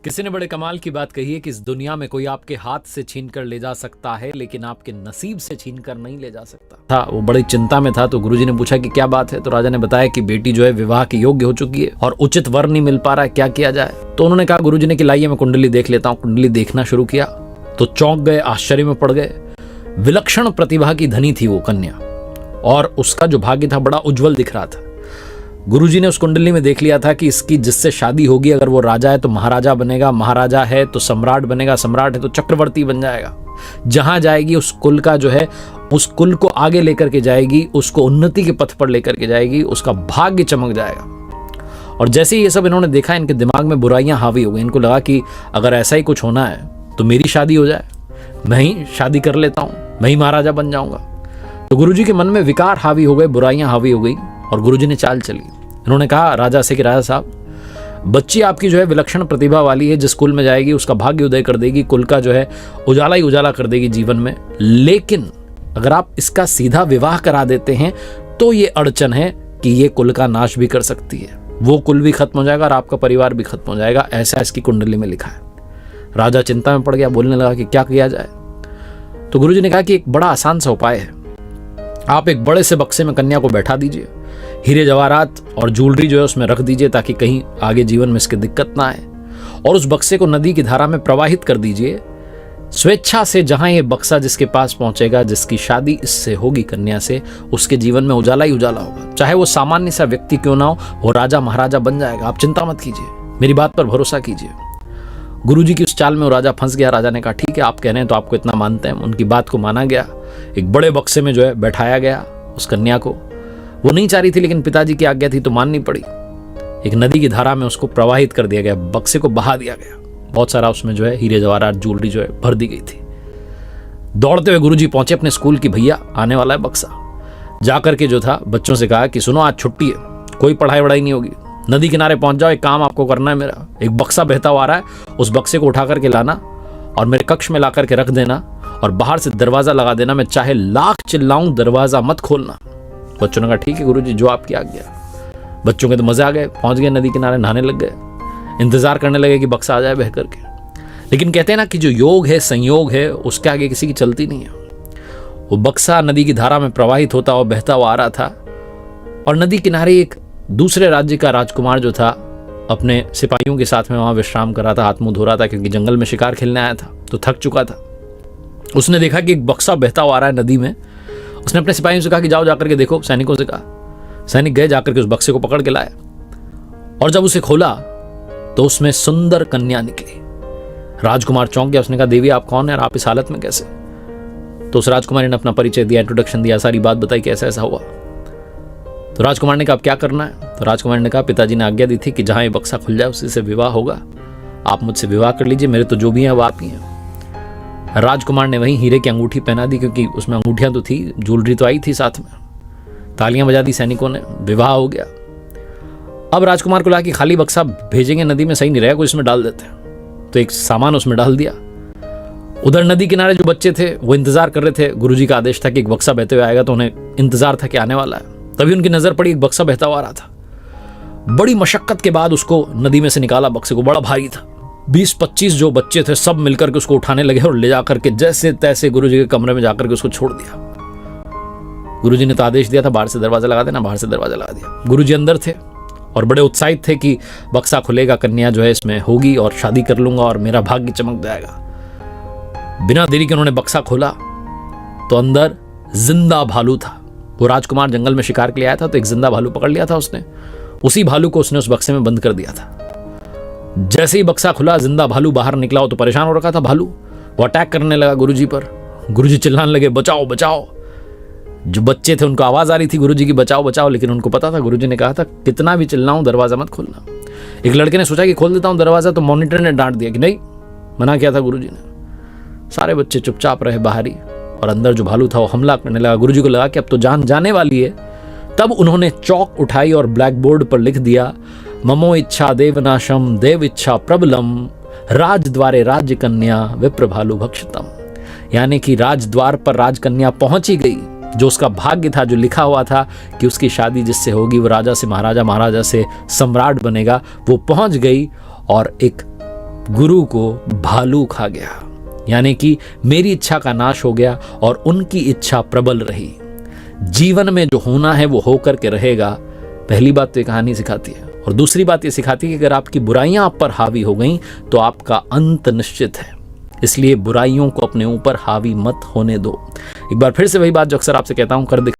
किसी ने बड़े कमाल की बात कही है कि इस दुनिया में कोई आपके हाथ से छीन कर ले जा सकता है, लेकिन आपके नसीब से छीन कर नहीं ले जा सकता था। वो बड़ी चिंता में था, तो गुरुजी ने पूछा कि क्या बात है। तो राजा ने बताया कि बेटी जो है विवाह के योग्य हो चुकी है और उचित वर नहीं मिल पा रहा है, क्या किया जाए। तो उन्होंने कहा गुरुजी ने कि लाइए मैं कुंडली देख लेता हूँ। कुंडली देखना शुरू किया तो चौंक गए, आश्चर्य में पड़ गए। विलक्षण प्रतिभा की धनी थी वो कन्या और उसका जो भाग्य था बड़ा उज्जवल दिख रहा था। गुरुजी ने उस कुंडली में देख लिया था कि इसकी जिससे शादी होगी, अगर वो राजा है तो महाराजा बनेगा, महाराजा है तो सम्राट बनेगा, सम्राट है तो चक्रवर्ती बन जाएगा। जहां जाएगी उस कुल का जो है, उस कुल को आगे लेकर के जाएगी, उसको उन्नति के पथ पर लेकर के जाएगी, उसका भाग्य चमक जाएगा। और जैसे ही ये सब इन्होंने देखा, इनके दिमाग में बुराइयां हावी हो गई। इनको लगा कि अगर ऐसा ही कुछ होना है तो मेरी शादी हो जाए, मैं ही शादी कर लेता हूं, मैं ही महाराजा बन जाऊंगा। तो गुरुजी के मन में विकार हावी हो गए, बुराइयां हावी हो गई और गुरुजी ने चाल चली। इन्होंने कहा राजा से कि राजा साहब, बच्ची आपकी जो है विलक्षण प्रतिभा वाली है, जिस कुल में जाएगी उसका भाग्य उदय कर देगी, कुल का जो है उजाला ही उजाला कर देगी जीवन में। लेकिन अगर आप इसका सीधा विवाह करा देते हैं तो ये अड़चन है कि ये कुल का नाश भी कर सकती है, वो कुल भी खत्म हो जाएगा और आपका परिवार भी खत्म हो जाएगा, ऐसा इसकी कुंडली में लिखा है। राजा चिंता में पड़ गया, बोलने लगा कि क्या किया जाए। तो गुरुजी ने कहा कि एक बड़ा आसान सा उपाय है। आप एक बड़े से बक्से में कन्या को बैठा दीजिए, हीरे जवाहरात और ज्वेलरी जो है उसमें रख दीजिए ताकि कहीं आगे जीवन में इसके दिक्कत ना आए, और उस बक्से को नदी की धारा में प्रवाहित कर दीजिए। स्वेच्छा से जहां ये बक्सा जिसके पास पहुंचेगा, जिसकी शादी इससे होगी कन्या से, उसके जीवन में उजाला ही उजाला होगा। चाहे वो सामान्य सा व्यक्ति क्यों ना हो, वो राजा महाराजा बन जाएगा। आप चिंता मत कीजिए, मेरी बात पर भरोसा कीजिए। गुरुजी की उस चाल में वो राजा फंस गया। राजा ने कहा ठीक है, आप कह रहे हैं तो आपको इतना मानते हैं। उनकी बात को माना गया। एक बड़े बक्से में जो है बैठाया गया उस कन्या को। वो नहीं चाह रही थी, लेकिन पिताजी की आज्ञा थी तो माननी पड़ी। एक नदी की धारा में उसको प्रवाहित कर दिया गया, बक्से को बहा दिया गया। बहुत सारा उसमें जो है हीरे जवाहरात ज्वेलरी जो है भर दी गई थी। दौड़ते हुए गुरुजी पहुंचे अपने स्कूल की, भैया आने वाला है बक्सा। जाकर के जो था बच्चों से कहा कि सुनो, आज छुट्टी है, कोई पढ़ाई वढ़ाई नहीं होगी, नदी किनारे पहुंच जाओ, एक काम आपको करना है मेरा। एक बक्सा बहता हुआ आ रहा है, उस बक्से को उठा करके लाना और मेरे कक्ष में ला करके रख देना और बाहर से दरवाजा लगा देना। मैं चाहे लाख चिल्लाऊं, दरवाजा मत खोलना। बच्चों ने कहा ठीक है गुरुजी, जो आपकी आज्ञा। बच्चों के तो मजे आ गए, पहुंच गए नदी किनारे, नहाने लग गए, इंतजार करने लगे कि बक्सा आ जाए बह करके। लेकिन कहते हैं ना कि जो योग है, संयोग है, उसके आगे किसी की चलती नहीं है। वो बक्सा नदी की धारा में प्रवाहित होता हुआ बहता हुआ आ रहा था और नदी किनारे एक दूसरे राज्य का राजकुमार जो था अपने सिपाहियों के साथ में वहां विश्राम कर रहा था, हाथ मुंह धो रहा था, क्योंकि जंगल में शिकार खेलने आया था तो थक चुका था। उसने देखा कि एक बक्सा बहता हुआ आ रहा है नदी में। उसने अपने सिपाहियों से कहा कि जाओ जाकर के देखो। सैनिकों से कहा। सैनिक गए, जाकर के उस बक्से को पकड़ के लाए और जब उसे खोला तो उसमें सुंदर कन्या निकली। राजकुमार चौंक गया। उसने कहा देवी आप कौन है और आप इस हालत में कैसे? तो उस राजकुमारी ने अपना परिचय दिया, इंट्रोडक्शन दिया, सारी बात बताई कि ऐसा ऐसा हुआ। तो राजकुमार ने कहा अब क्या करना है? तो राजकुमार ने कहा पिताजी ने आज्ञा दी थी कि जहां ये बक्सा खुल जाए उसी से विवाह होगा, आप मुझसे विवाह कर लीजिए, मेरे तो जो भी हैं वो आप ही हैं। राजकुमार ने वहीं हीरे की अंगूठी पहना दी, क्योंकि उसमें अंगूठियां तो थी, ज्वेलरी तो आई थी साथ में। तालियां बजा दी सैनिकों ने, विवाह हो गया। अब राजकुमार को लगा कि खाली बक्सा भेजेंगे नदी में सही नहीं रहेगा, कुछ इसमें डाल देते हैं। तो एक सामान उसमें डाल दिया। उधर नदी किनारे जो बच्चे थे वो इंतजार कर रहे थे। गुरुजी का आदेश था कि एक बक्सा बहते हुए आएगा, तो उन्हें इंतजार था कि आने वाला है। तभी उनकी नजर पड़ी, एक बक्सा बहता हुआ आ रहा था। बड़ी मशक्कत के बाद उसको नदी में से निकाला। बक्से को बड़ा भारी था। 20-25 जो बच्चे थे सब मिलकर के उसको उठाने लगे और ले जाकर के जैसे तैसे गुरुजी के कमरे में जाकर के उसको छोड़ दिया। गुरुजी ने तो आदेश दिया था बाहर से दरवाजा लगा देना, बाहर से दरवाजा लगा दिया। गुरुजी अंदर थे और बड़े उत्साहित थे कि बक्सा खुलेगा, कन्या जो है इसमें होगी और शादी कर लूंगा और मेरा भाग्य चमक जाएगा। बिना देरी के उन्होंने बक्सा खोला तो अंदर जिंदा भालू था। वो राजकुमार जंगल में शिकार के लिए आया था, तो एक जिंदा भालू पकड़ लिया था उसने। उसी भालू को उसने उस बक्से में बंद कर दिया था। जैसे ही बक्सा खुला, जिंदा भालू बाहर निकला। वो तो परेशान हो रखा था भालू, वो अटैक करने लगा गुरुजी पर। गुरुजी चिल्लाने लगे बचाओ बचाओ। जो बच्चे थे उनको आवाज आ रही थी गुरुजी की बचाओ बचाओ, लेकिन उनको पता था, गुरुजी ने कहा था कितना भी चिल्लाऊं दरवाजा मत खोलना। एक लड़के ने सोचा कि खोल देता हूं दरवाजा, तो मॉनिटर ने डांट दिया कि नहीं, मना किया था गुरुजी ने। सारे बच्चे चुपचाप रहे बाहरी और अंदर जो भालू था वो हमला करने लगा। गुरुजी को लगा कि अब तो जान जाने वाली है। तब उन्होंने चौक उठाई और ब्लैक बोर्ड पर लिख दिया ममो इच्छा देवनाशम देव इच्छा प्रबलम राजद्वारे राज्य कन्या विप्र भालू भक्षतम। यानी कि राजद्वार पर राजकन्या पहुंची गई। जो उसका भाग्य था, जो लिखा हुआ था कि उसकी शादी जिससे होगी वो राजा से महाराजा, महाराजा से सम्राट बनेगा, वो पहुंच गई और एक गुरु को भालू खा गया, यानी कि मेरी इच्छा का नाश हो गया और उनकी इच्छा प्रबल रही। जीवन में जो होना है वो होकर के रहेगा। पहली बात तो ये कहानी सिखाती है, और दूसरी बात ये सिखाती है कि अगर आपकी बुराइयां आप पर हावी हो गई तो आपका अंत निश्चित है। इसलिए बुराइयों को अपने ऊपर हावी मत होने दो। एक बार फिर से वही बात जो अक्सर आपसे कहता हूं, कर